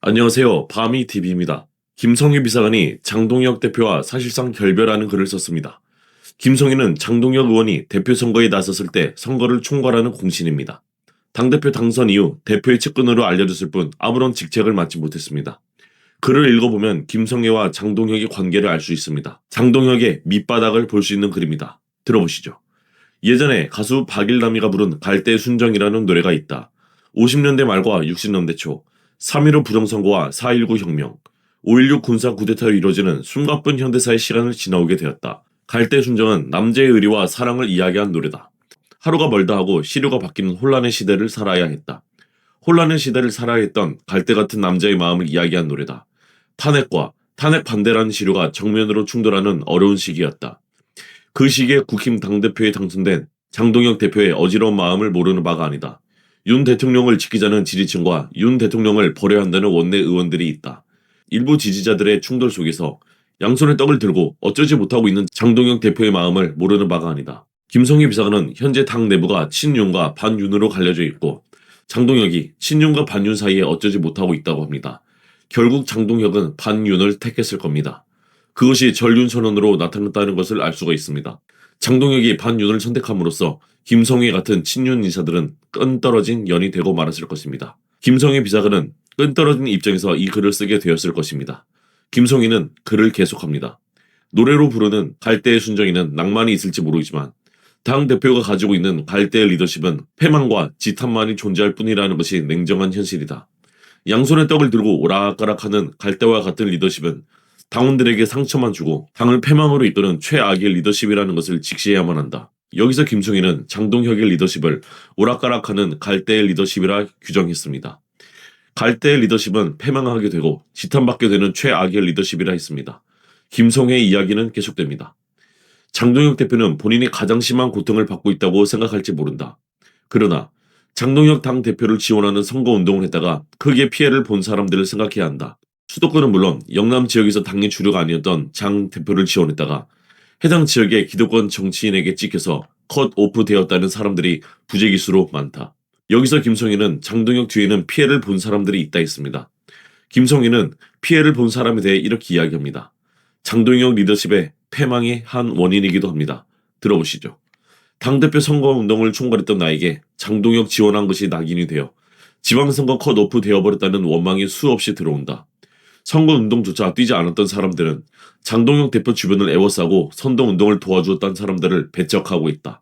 안녕하세요. 바미TV입니다. 김성희 비서관이 장동혁 대표와 사실상 결별하는 글을 썼습니다. 김성희는 장동혁 의원이 대표 선거에 나섰을 때 선거를 총괄하는 공신입니다. 당대표 당선 이후 대표의 측근으로 알려졌을 뿐 아무런 직책을 맡지 못했습니다. 글을 읽어보면 김성희와 장동혁의 관계를 알 수 있습니다. 장동혁의 밑바닥을 볼 수 있는 글입니다. 들어보시죠. 예전에 가수 박일남이가 부른 갈대의 순정이라는 노래가 있다. 50년대 말과 60년대 초 3.15 부정선거와 4.19 혁명, 5.16 군사 쿠데타로 이루어지는 숨가쁜 현대사의 시간을 지나오게 되었다. 갈대의 순정은 남자의 의리와 사랑을 이야기한 노래다. 하루가 멀다 하고 시류가 바뀌는 혼란의 시대를 살아야 했다. 혼란의 시대를 살아야 했던 갈대 같은 남자의 마음을 이야기한 노래다. 탄핵과 탄핵 반대라는 시류가 정면으로 충돌하는 어려운 시기였다. 그 시기에 국힘 당대표에 당선된 장동혁 대표의 어지러운 마음을 모르는 바가 아니다. 윤 대통령을 지키자는 지지층과 윤 대통령을 버려야 한다는 원내 의원들이 있다. 일부 지지자들의 충돌 속에서 양손에 떡을 들고 어쩌지 못하고 있는 장동혁 대표의 마음을 모르는 바가 아니다. 김성희 비서관은 현재 당 내부가 친윤과 반윤으로 갈려져 있고 장동혁이 친윤과 반윤 사이에 어쩌지 못하고 있다고 합니다. 결국 장동혁은 반윤을 택했을 겁니다. 그것이 전륜선언으로 나타났다는 것을 알 수가 있습니다. 장동혁이 반윤을 선택함으로써 김성희 같은 친윤 인사들은 끈떨어진 연이 되고 말았을 것입니다. 김성희 비서관은 끈떨어진 입장에서 이 글을 쓰게 되었을 것입니다. 김성희는 글을 계속합니다. 노래로 부르는 갈대의 순정이는 낭만이 있을지 모르지만 당대표가 가지고 있는 갈대의 리더십은 패망과 지탄만이 존재할 뿐이라는 것이 냉정한 현실이다. 양손에 떡을 들고 오락가락하는 갈대와 같은 리더십은 당원들에게 상처만 주고 당을 패망으로 이끄는 최악의 리더십이라는 것을 직시해야만 한다. 여기서 김성희는 장동혁의 리더십을 오락가락하는 갈대의 리더십이라 규정했습니다. 갈대의 리더십은 패망하게 되고 지탄받게 되는 최악의 리더십이라 했습니다. 김성희의 이야기는 계속됩니다. 장동혁 대표는 본인이 가장 심한 고통을 받고 있다고 생각할지 모른다. 그러나 장동혁 당대표를 지원하는 선거운동을 했다가 크게 피해를 본 사람들을 생각해야 한다. 수도권은 물론 영남 지역에서 당의 주류가 아니었던 장 대표를 지원했다가 해당 지역의 기득권 정치인에게 찍혀서 컷오프 되었다는 사람들이 부재기수로 많다. 여기서 김성희는 장동혁 뒤에는 피해를 본 사람들이 있다 했습니다. 김성희는 피해를 본 사람에 대해 이렇게 이야기합니다. 장동혁 리더십의 패망의 한 원인이기도 합니다. 들어보시죠. 당대표 선거운동을 총괄했던 나에게 장동혁 지원한 것이 낙인이 되어 지방선거 컷오프 되어버렸다는 원망이 수없이 들어온다. 선거운동조차 뛰지 않았던 사람들은 장동혁 대표 주변을 애워싸고 선동운동을 도와주었던 사람들을 배척하고 있다.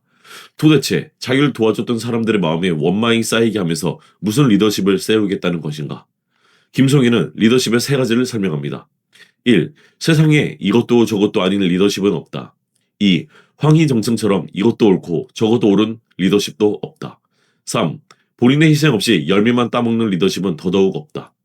도대체 자기를 도와줬던 사람들의 마음에 원망이 쌓이게 하면서 무슨 리더십을 세우겠다는 것인가? 김성희는 리더십의 세 가지를 설명합니다. 1. 세상에 이것도 저것도 아닌 리더십은 없다. 2. 황희정승처럼 이것도 옳고 저것도 옳은 리더십도 없다. 3. 본인의 희생 없이 열매만 따먹는 리더십은 더더욱 없다.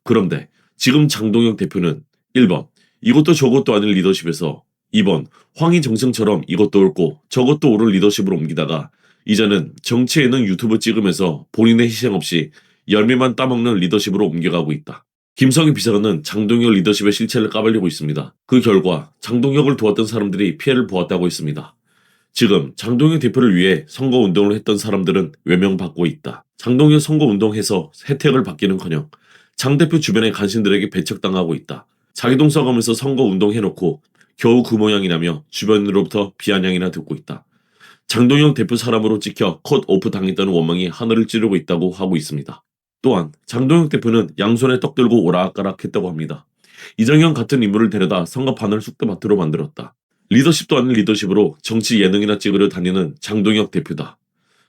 그런데 지금 장동혁 대표는 1번 이것도 저것도 아닌 리더십에서 2번 황희정승처럼 이것도 옳고 저것도 옳은 리더십으로 옮기다가 이제는 정치에는 유튜브 찍으면서 본인의 희생 없이 열매만 따먹는 리더십으로 옮겨가고 있다. 김성희 비서관은 장동혁 리더십의 실체를 까발리고 있습니다. 그 결과 장동혁을 도왔던 사람들이 피해를 보았다고 했습니다. 지금 장동혁 대표를 위해 선거운동을 했던 사람들은 외면받고 있다. 장동혁 선거운동해서 혜택을 받기는커녕 장 대표 주변의 간신들에게 배척당하고 있다. 자기 돈 써가면서 선거운동 해놓고 겨우 그 모양이라며 주변으로부터 비아냥이나 듣고 있다. 장동혁 대표 사람으로 찍혀 컷오프 당했다는 원망이 하늘을 찌르고 있다고 하고 있습니다. 또한 장동혁 대표는 양손에 떡 들고 오락가락 했다고 합니다. 이정현 같은 인물을 데려다 선거판을 쑥대밭으로 만들었다. 리더십도 아닌 리더십으로 정치 예능이나 찍으려 다니는 장동혁 대표다.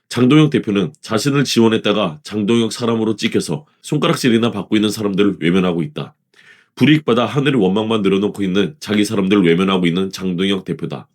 장동혁 대표는 자신을 지원했다가 장동혁 사람으로 찍혀서 손가락질이나 받고 있는 사람들을 외면하고 있다. 불이익받아 하늘의 원망만 늘어놓고 있는 자기 사람들을 외면하고 있는 장동혁 대표다.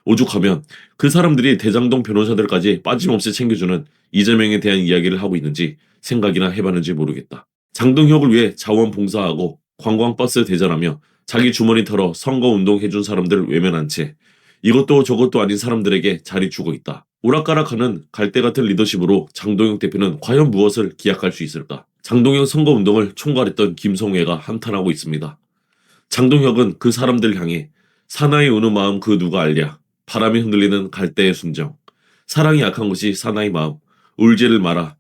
오죽하면 그 사람들이 대장동 변호사들까지 빠짐없이 챙겨주는 이재명에 대한 이야기를 하고 있는지 생각이나 해봤는지 모르겠다. 장동혁을 위해 자원봉사하고 관광버스 대전하며 자기 주머니 털어 선거운동 해준 사람들을 외면한 채 이것도 저것도 아닌 사람들에게 자리 주고 있다. 오락가락하는 갈대 같은 리더십으로 장동혁 대표는 과연 무엇을 기약할 수 있을까? 장동혁 선거운동을 총괄했던 김성회가 한탄하고 있습니다. 장동혁은 그 사람들 향해 사나이 우는 마음 그 누가 알랴. 바람이 흔들리는 갈대의 순정. 사랑이 약한 것이 사나이 마음. 울지를 마라.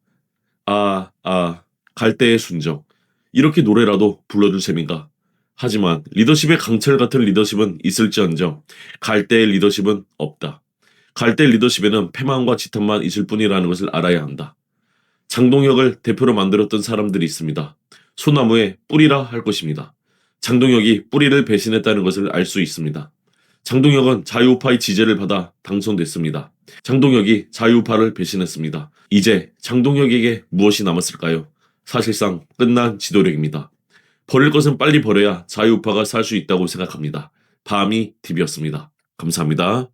갈대의 순정. 이렇게 노래라도 불러줄 셈인가? 하지만 리더십의 강철 같은 리더십은 있을지언정 갈대의 리더십은 없다. 갈대 리더십에는 패망과 지탄만 있을 뿐이라는 것을 알아야 한다. 장동혁을 대표로 만들었던 사람들이 있습니다. 소나무의 뿌리라 할 것입니다. 장동혁이 뿌리를 배신했다는 것을 알 수 있습니다. 장동혁은 자유우파의 지지를 받아 당선됐습니다. 장동혁이 자유우파를 배신했습니다. 이제 장동혁에게 무엇이 남았을까요? 사실상 끝난 지도력입니다. 버릴 것은 빨리 버려야 자유우파가 살 수 있다고 생각합니다. 밤이 TV였습니다. 감사합니다.